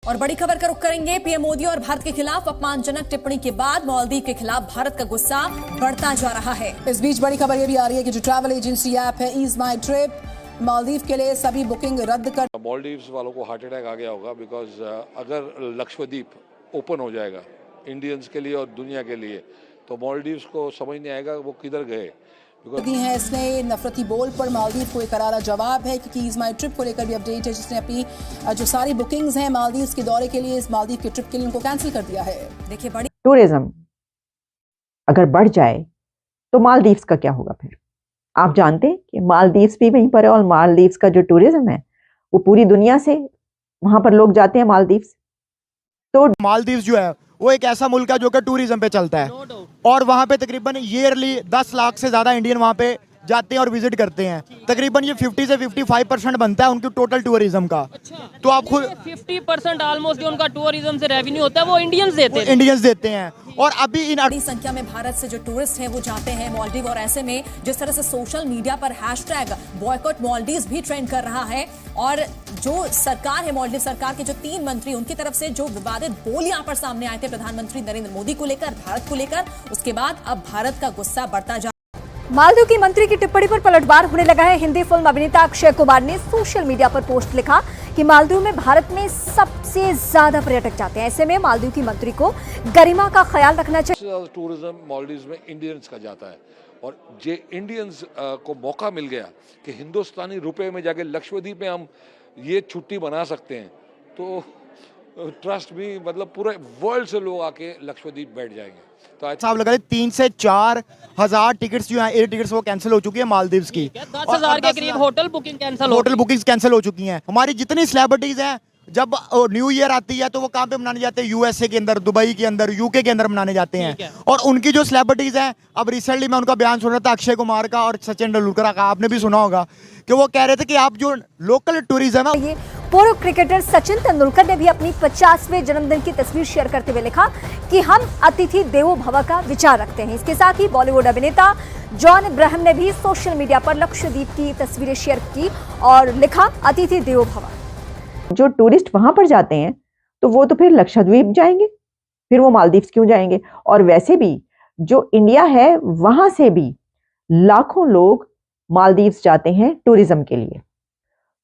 और बड़ी खबर का रुख करेंगे। पीएम मोदी और भारत के खिलाफ अपमानजनक टिप्पणी के बाद मालदीव के खिलाफ भारत का गुस्सा बढ़ता जा रहा है। इस बीच बड़ी खबर यह भी आ रही है कि जो ट्रैवल एजेंसी ऐप है ईज माई ट्रिप, मालदीव के लिए सभी बुकिंग रद्द कर। मालदीव्स वालों को हार्ट अटैक आ गया होगा बिकॉज अगर लक्षद्वीप ओपन हो जाएगा इंडियंस के लिए और दुनिया के लिए तो मालदीव्स को समझ नहीं आएगा वो किधर गए। दी है इसने नफरती बोल पर मालदीव को एक करारा जवाब है क्योंकि ईज माई ट्रिप को लेकर भी अपडेट है जिसने अपनी जो सारी बुकिंग्स हैं मालदीव के दौरे के लिए इस मालदीव के ट्रिप के लिए उनको कैंसिल कर दिया है। देखिए बड़ी टूरिज्म अगर बढ़ जाए तो मालदीव्स का क्या होगा फिर? आप जानते हैं कि मालदीव्स भी वहीं पर है और मालदीव्स का जो टूरिज्म है वो पूरी दुनिया से वहां पर लोग जाते हैं मालदीव्स। तो मालदीव्स जो है वो एक ऐसा मुल्क है जो कि टूरिज्म पे चलता है और वहाँ पे तकरीबन ईयरली 10 लाख से ज़्यादा इंडियन वहाँ पे जाते हैं और विजिट करते हैं। तकरीबन ये 50 से 55% बनता है उनकी टोटल टूरिज्म का। तो आप खुद 50% ऑलमोस्ट जो उनका टूरिज्म से रेवेन्यू होता है वो इंडियंस देते हैं। और अभी इन बड़ी संख्या में भारत से जो टूरिस्ट हैं वो जाते हैं मालदीव और ऐसे में जिस तरह से सोशल मीडिया पर हैशटैग बॉयकॉट मालदीव्स भी ट्रेंड कर रहा है और जो सरकार है मालदीव सरकार के जो 3 मंत्री उनकी तरफ से जो विवादित बोल यहां पर सामने आए थे प्रधानमंत्री नरेंद्र मोदी को लेकर भारत को लेकर, उसके बाद अब भारत का गुस्सा बढ़ता जा। मालदीव की मंत्री की टिप्पणी पर पलटवार होने लगा है। हिंदी फिल्म अभिनेता अक्षय कुमार ने सोशल मीडिया पर पोस्ट लिखा कि मालदीव में भारत में सबसे ज्यादा पर्यटक जाते हैं, ऐसे में मालदीव की मंत्री को गरिमा का ख्याल रखना चाहिए। टूरिज्म मालदीव्स में इंडियंस का जाता है और जे इंडियंस को मौका मिल गया कि हिंदुस्तानी रुपए में जाके लक्षद्वीप में हम ये छुट्टी बना सकते हैं तो ट्रस्ट भी मतलब पूरे वर्ल्ड से लोग आके लक्षद्वीप बैठ जाएंगे। तो हिसाब लगा 3 से 4 हजार टिकट्स जो हैं एयर टिकट्स वो कैंसिल हो चुकी है मालदीव्स की। 10,000 के करीब होटल बुकिंग्स कैंसिल हो चुकी हैं। हमारी जितनी सेलिब्रिटीज हैं जब न्यू ईयर आती है तो वो कहाँ पे मनाने जाते हैं? यूएसए के अंदर, दुबई के अंदर, यूके के अंदर मनाने जाते हैं। और उनकी जो सेलिब्रिटीज हैं, अब रिसेंटली मैं उनका बयान सुन रहा था अक्षय कुमार का और सचिन तेंदुलकर का, आपने भी सुना होगा कि वो कह रहे थे कि आप जो लोकल टूरिज्म है। ये पूर्व क्रिकेटर सचिन तेंदुलकर ने भी अपनी 50वें जन्मदिन की तस्वीर शेयर करते हुए लिखा कि हम अतिथि देवो भव का विचार रखते हैं। इसके साथ ही बॉलीवुड अभिनेता जॉन अब्राहम ने भी सोशल मीडिया पर लक्षद्वीप की तस्वीरें शेयर की और लिखा अतिथि देवो भव। जो टूरिस्ट वहां पर जाते हैं तो वो तो फिर लक्षद्वीप जाएंगे, फिर वो मालदीव्स क्यों जाएंगे? और वैसे भी जो इंडिया है वहां से भी लाखों लोग मालदीव्स जाते हैं टूरिज्म के लिए।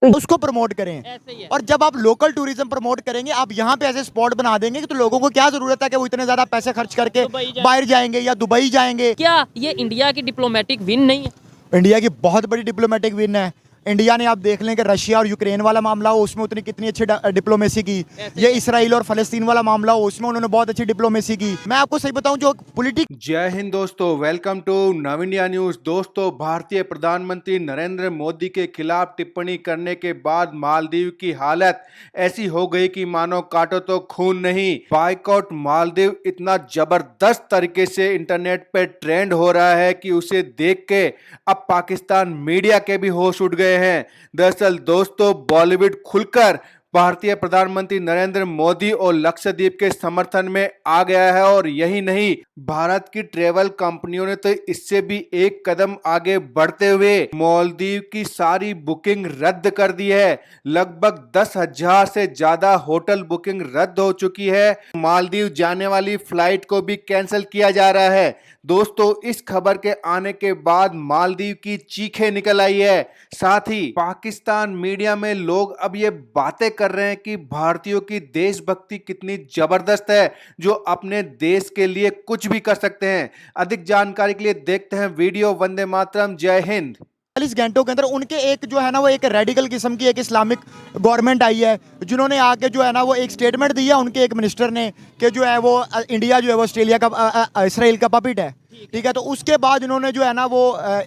तो उसको प्रमोट करें और जब आप लोकल टूरिज्म प्रमोट करेंगे आप यहाँ पे ऐसे स्पॉट बना देंगे कि तो लोगों को क्या जरूरत है कि वो इतने ज्यादा पैसे खर्च करके बाहर जाएंगे या दुबई जाएंगे। क्या ये इंडिया की डिप्लोमेटिक विन नहीं है? इंडिया की बहुत बड़ी डिप्लोमेटिक विन है। इंडिया ने आप देख लें कि रशिया और यूक्रेन वाला मामला हो उसमें उतनी कितनी अच्छी डिप्लोमेसी की, ये इसराइल और फलस्तीन वाला मामला हो उसमें उन्होंने बहुत अच्छी डिप्लोमेसी की। मैं आपको सही बताऊं जो पॉलिटिक्स। जय हिंद दोस्तों, वेलकम टू नव इंडिया न्यूज। दोस्तों, भारतीय प्रधानमंत्री नरेंद्र मोदी के खिलाफ टिप्पणी करने के बाद मालदीव की हालत ऐसी हो गई कि मानो काटो तो खून नहीं। बायकॉट मालदीव इतना जबरदस्त तरीके से इंटरनेट पे ट्रेंड हो रहा है कि उसे देख के अब पाकिस्तान मीडिया के भी होश उठ गए हैं। दरअसल दोस्तों, बॉलीवुड खुलकर भारतीय प्रधानमंत्री नरेंद्र मोदी और लक्षद्वीप के समर्थन में आ गया है और यही नहीं, भारत की ट्रेवल कंपनियों ने तो इससे भी एक कदम आगे बढ़ते हुए मालदीव की सारी बुकिंग रद्द कर दी है। लगभग 10,000 से ज्यादा होटल बुकिंग रद्द हो चुकी है। मालदीव जाने वाली फ्लाइट को भी कैंसिल किया जा रहा है। दोस्तों, इस खबर के आने के बाद मालदीव की चीखें निकल आई है। साथ ही पाकिस्तान मीडिया में लोग अब ये बातें कर रहे हैं कि भारतीयों की देशभक्ति कितनी जबरदस्त है जो अपने देश के लिए कुछ भी कर सकते हैं। अधिक जानकारी के लिए देखते हैं वीडियो। वंदे मातरम, जय हिंद। 40 घंटों के अंदर उनके एक जो है ना वो एक रेडिकल किस्म की एक इस्लामिक गवर्नमेंट आई है जिन्होंने आके जो है ना वो एक स्टेटमेंट दिया उनके एक मिनिस्टर ने कि जो है वो इंडिया जो है वो ऑस्ट्रेलिया का इसराइल का पपिट है। ठीक है, तो उसके बाद इन्होंने जो है ना वो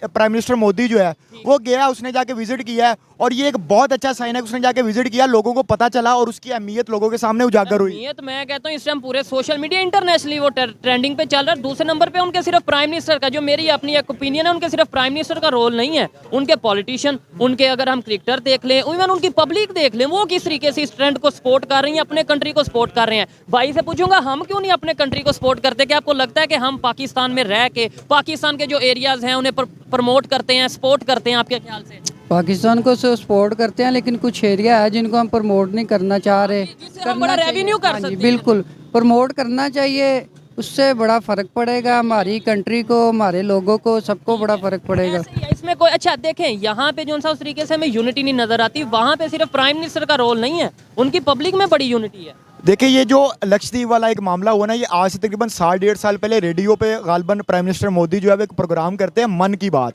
प्राइम मिनिस्टर मोदी जो है वो गया, उसने जाके विजिट किया है और ये एक बहुत अच्छा साइन है कि उसने जाके विजिट किया, लोगों को पता चला और उसकी अहमियत लोगों के सामने उजागर हुई। अहमियत मैं कहता हूँ इस टाइम पूरे सोशल मीडिया इंटरनेशनली वो ट्रेंडिंग पे चल रहा है। दूसरे नंबर पे उनके सिर्फ प्राइम मिनिस्टर का, जो मेरी अपनी एक ओपिनियन है, उनके सिर्फ प्राइम मिनिस्टर का रोल नहीं है, उनके पॉलिटिशियन, उनके अगर हम क्रिकेटर देख लें, इवन उनकी पब्लिक देख लें, वो किस तरीके से इस ट्रेंड को सपोर्ट कर रही है, अपने कंट्री को सपोर्ट कर रहे हैं। भाई से पूछूंगा हम क्यों नहीं अपने कंट्री को सपोर्ट करते? क्या आपको लगता है कि हम पाकिस्तान में रह के पाकिस्तान के जो एरियाज हैं उन्हें प्रमोट करते हैं, सपोर्ट करते हैं? आपके ख्याल से पाकिस्तान को सपोर्ट करते हैं, लेकिन कुछ एरिया है जिनको हम प्रमोट नहीं करना चाह रहे। जिससे हम बड़ा रेवेन्यू कर सकते हैं। बिल्कुल प्रमोट करना चाहिए, उससे बड़ा फर्क पड़ेगा हमारी कंट्री को, हमारे लोगों को, सबको बड़ा फर्क पड़ेगा। इसमें कोई अच्छा देखें, यहाँ पे जो सा उस तरीके से हमें यूनिटी नहीं नजर आती, वहाँ पे सिर्फ प्राइम मिनिस्टर का रोल नहीं है, उनकी पब्लिक में बड़ी यूनिटी है। देखिए ये जो लक्षद्वीप वाला एक मामला हुआ ना, ये आज से तकरीबन 1.5 साल पहले रेडियो पे गालबन प्राइम मिनिस्टर मोदी जो है एक प्रोग्राम करते हैं मन की बात,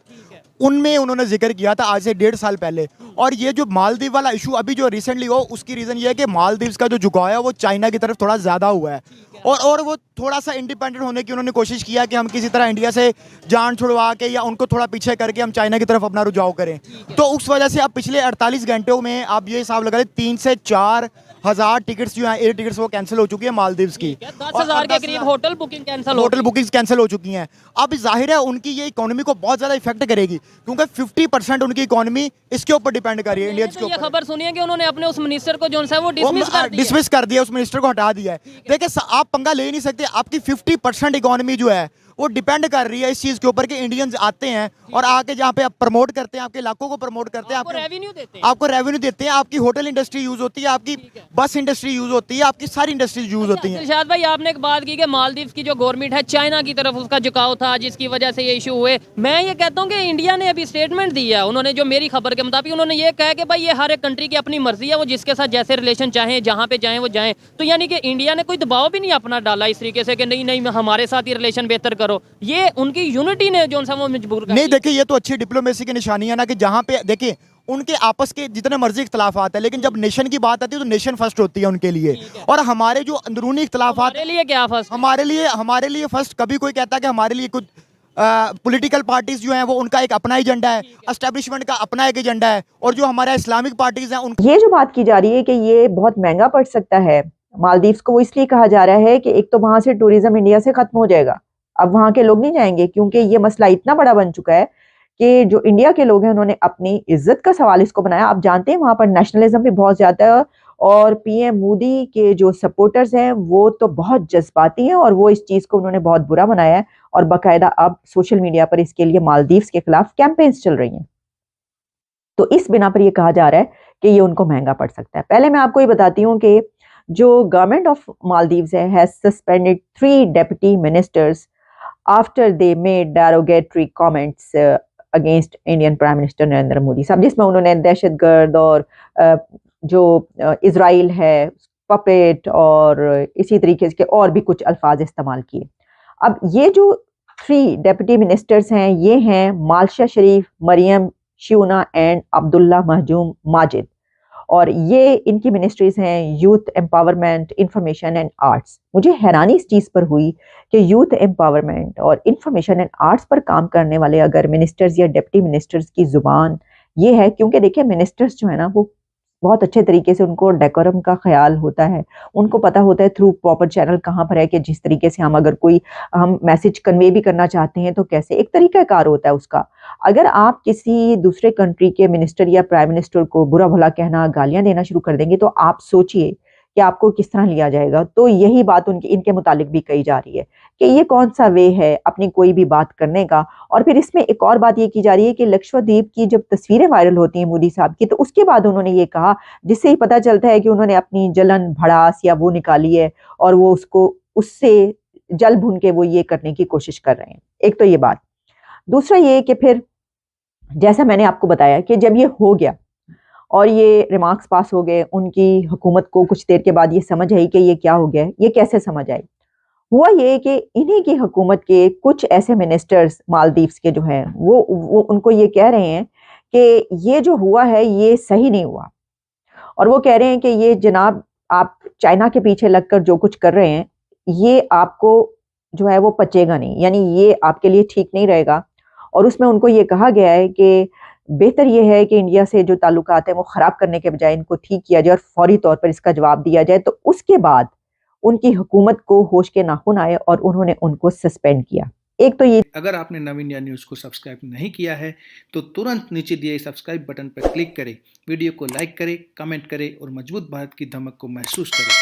उनमें उन्होंने जिक्र किया था आज से 1.5 साल पहले। और ये जो मालदीव वाला इशू अभी जो रिसेंटली हो, उसकी रीज़न ये है कि मालदीव्स का जो झुकाव है वो चाइना की तरफ थोड़ा ज़्यादा हुआ है, और वो थोड़ा सा इंडिपेंडेंट होने की उन्होंने कोशिश किया कि हम किसी तरह इंडिया से जान छुड़वा के या उनको थोड़ा पीछे करके हम चाइना की तरफ अपना रुझाव करें। तो उस वजह से अब पिछले 48 घंटों में आप ये हिसाब लगा लें 3 से 4 हज़ार टिकट्स जो हैं, एयर टिकट्स वो कैंसिल हो चुकी है मालदीव्स की। 10,000 के करीब होटल बुकिंग्स कैंसिल हो चुकी हैं। अब जाहिर है उनकी ये इकोनॉमी को बहुत ज़्यादा इफेक्ट करेगी, क्योंकि 50% उनकी इकोनॉमी इसके ऊपर डिपेंड कर रही है, इंडियंस के ऊपर। खबर सुनी है कि उन्होंने अपने उस मिनिस्टर को जो है वो डिसमिस कर दिया, उस मिनिस्टर को हटा दिया है। देखिए आप पंगा ले नहीं सकते, आपकी 50% इकोनॉमी जो है वो डिपेंड कर रही है इस चीज़ के ऊपर कि इंडियंस आते हैं और आके जहाँ पे आप प्रमोट करते हैं, आपके इलाकों को प्रमोट करते हैं, आपको रेवेन्यू देते हैं, आपकी होटल इंडस्ट्री यूज होती है, आपकी बस इंडस्ट्री यूज होती है, आपकी सारी इंडस्ट्रीज यूज होती हैं। दिलशाद भाई, आपने एक बात की कि मालदीव की जो गवर्नमेंट है चाइना की तरफ उसका झुकाव था, जिसकी वजह से ये इशू हुए। मैं ये कहता हूँ कि इंडिया ने अभी स्टेटमेंट दिया, उन्होंने जो मेरी खबर के मुताबिक उन्होंने ये कहा कि भाई ये हर एक कंट्री की अपनी मर्जी है, वो जिसके साथ जैसे रिलेशन चाहें, जहाँ पे जाएं वो जाएं। तो यानी कि इंडिया ने कोई दबाव भी नहीं अपना डाला इस तरीके से कि नहीं नहीं हमारे साथ ही रिलेशन बेहतर करो। ये उनकी यूनिटी ने जो वो मजबूर कर। नहीं देखिए, ये तो अच्छी डिप्लोमेसी की निशानी है ना, कि जहाँ पे देखिए उनके आपस के जितने मर्जी इख्तलाफात है, लेकिन जब नेशन की बात आती है तो नेशन फर्स्ट होती है उनके लिए। और हमारे जो अंदरूनी इख्तलाफात हमारे लिए क्या फर्स्ट? हमारे लिए फर्स्ट कभी कोई कहता है कि हमारे लिए कुछ पॉलिटिकल पार्टीज जो हैं वो उनका एक अपना एजेंडा है, एस्टेब्लिशमेंट का अपना एक एजेंडा है, और जो हमारे इस्लामिक पार्टीज हैं उनका। ये जो बात की जा रही है कि ये बहुत महंगा पड़ सकता है मालदीव्स को, वो इसलिए कहा जा रहा है कि एक तो वहां से टूरिज्म इंडिया से खत्म हो जाएगा, अब वहां के लोग नहीं जाएंगे, क्योंकि ये मसला इतना बड़ा बन चुका है कि जो इंडिया के लोग हैं उन्होंने अपनी इज्जत का सवाल इसको बनाया। आप जानते हैं वहां पर नेशनलिज्म भी बहुत ज्यादा है, और पीएम मोदी के जो सपोर्टर्स हैं वो तो बहुत जज्बाती हैं, और वो इस चीज को उन्होंने बहुत बुरा बनाया है, और बाकायदा अब सोशल मीडिया पर इसके लिए मालदीव्स के खिलाफ कैंपेन्स चल रही हैं। तो इस बिना पर यह कहा जा रहा है कि ये उनको महंगा पड़ सकता है। पहले मैं आपको ये बताती हूँ कि जो government of Maldives has suspended 3 deputy ministers after they made derogatory comments against Indian prime minister Narendra Modi साहब, जिसमें उन्होंने दहशतगर्द और जो इजराइल है पपेट और इसी तरीके के और भी कुछ अल्फाज इस्तेमाल किए। अब ये जो 3 डेप्यूटी मिनिस्टर्स हैं, ये हैं मालशा शरीफ, मरियम शिउना एंड अब्दुल्ला महजूम माजिद, और ये इनकी मिनिस्ट्रीज हैं youth empowerment, information and arts. मुझे हैरानी इस चीज़ पर हुई कि यूथ एम्पावरमेंट और इंफॉर्मेशन एंड आर्ट्स पर काम करने वाले अगर मिनिस्टर्स या डिप्टी मिनिस्टर्स की जुबान ये है, क्योंकि देखिए मिनिस्टर्स जो है ना वो बहुत अच्छे तरीके से उनको डेकोरम का ख्याल होता है, उनको पता होता है थ्रू प्रॉपर चैनल कहाँ पर है कि जिस तरीके से हम अगर कोई हम मैसेज कन्वे भी करना चाहते हैं तो कैसे, एक तरीकाकार होता है उसका। अगर आप किसी दूसरे कंट्री के मिनिस्टर या प्राइम मिनिस्टर को बुरा भला कहना, गालियां देना शुरू कर देंगे तो आप सोचिए कि आपको किस तरह लिया जाएगा। तो यही बात इनके मुतालिक भी कही जा रही है कि ये कौन सा वे है अपनी कोई भी बात करने का। और फिर इसमें एक और बात ये की जा रही है कि लक्षद्वीप की जब तस्वीरें वायरल होती हैं मोदी साहब की, तो उसके बाद उन्होंने ये कहा, जिससे ही पता चलता है कि उन्होंने अपनी जलन भड़ास या वो निकाली है और वो उससे जल भुन के वो ये करने की कोशिश कर रहे हैं। एक तो ये बात। दूसरा ये कि फिर जैसा मैंने आपको बताया कि जब ये हो गया और ये रिमार्क्स पास हो गए, उनकी हुकूमत को कुछ देर के बाद ये समझ आई कि ये क्या हो गया। ये कैसे समझ आई? हुआ ये कि इन्हीं की हुकूमत के कुछ ऐसे मिनिस्टर्स मालदीव्स के जो हैं वो उनको ये कह रहे हैं कि ये जो हुआ है ये सही नहीं हुआ, और वो कह रहे हैं कि ये जनाब आप चाइना के पीछे लगकर जो कुछ कर रहे हैं ये आपको जो है वो पचेगा नहीं, यानी ये आपके लिए ठीक नहीं रहेगा। और उसमें उनको ये कहा गया है कि बेहतर ये है कि इंडिया से जो ताल्लुकात हैं वो ख़राब करने के बजाय इनको ठीक किया जाए और फौरी तौर पर इसका जवाब दिया जाए। तो उसके बाद उनकी हुकूमत को होश के नाखून आए और उन्होंने उनको सस्पेंड किया। एक तो ये, अगर आपने नव इंडिया न्यूज़ को सब्सक्राइब नहीं किया है तो तुरंत नीचे दिए सब्सक्राइब बटन पर क्लिक करें, वीडियो को लाइक करें, कमेंट करें और मजबूत भारत की धमक को महसूस करें।